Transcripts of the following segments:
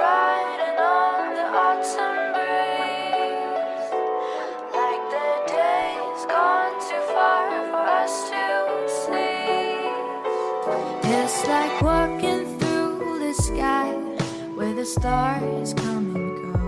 riding on the autumn breeze, like the days gone too far for us to see. It's like walking through the sky where the stars come and go.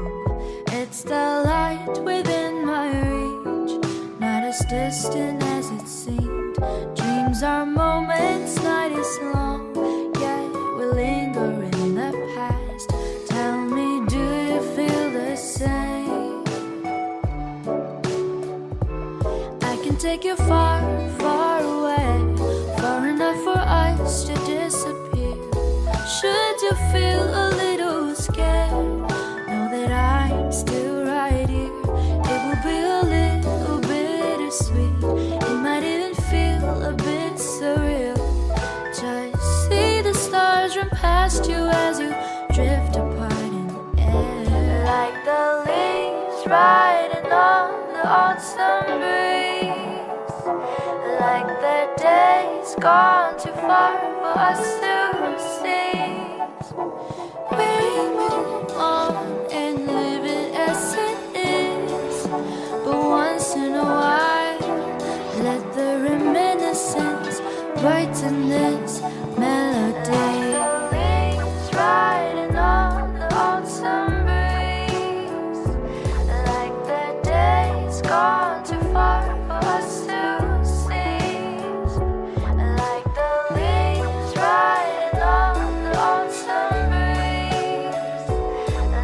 It's the light within my reach, not as distant as it seemed. Dreams are moments, night is long, yet we linger in the past. Tell me, do you feel the same? I can take you far, far away, far enough for us to disappear. Should you feel a little scared, know that I'm still right here. It will be a little bittersweet, it might even feel a bit surreal. Just see the stars run past you as you drift apart in the air, like the leaves riding on the autumn breeze, like the days gone too far for us to seize. We move on and live it as it is, but once in a while, let the reminiscence brighten this melody. Leaves riding on the autumn breeze, like the days gone too far for us to seize, like the leaves riding on the autumn breeze,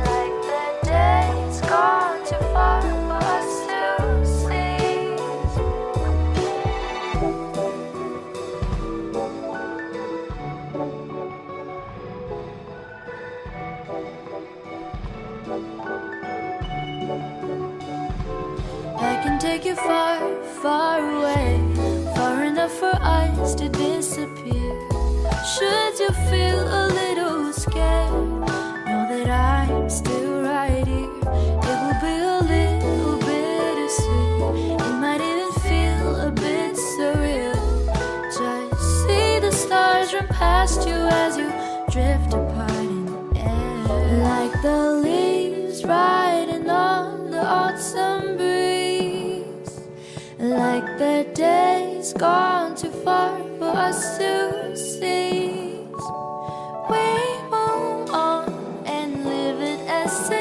like the days gone too far for us to seize. I can take you far, far away, far enough for us to disappear. Should you feel a little scared, know that I'm still right here. It will be a little bittersweet, it might even feel a bit surreal. Just see the stars run past you as you drift apart in the air, like the leaves riding on the autumn breeze, like the days gone too far for us to seize. We move on and live it as it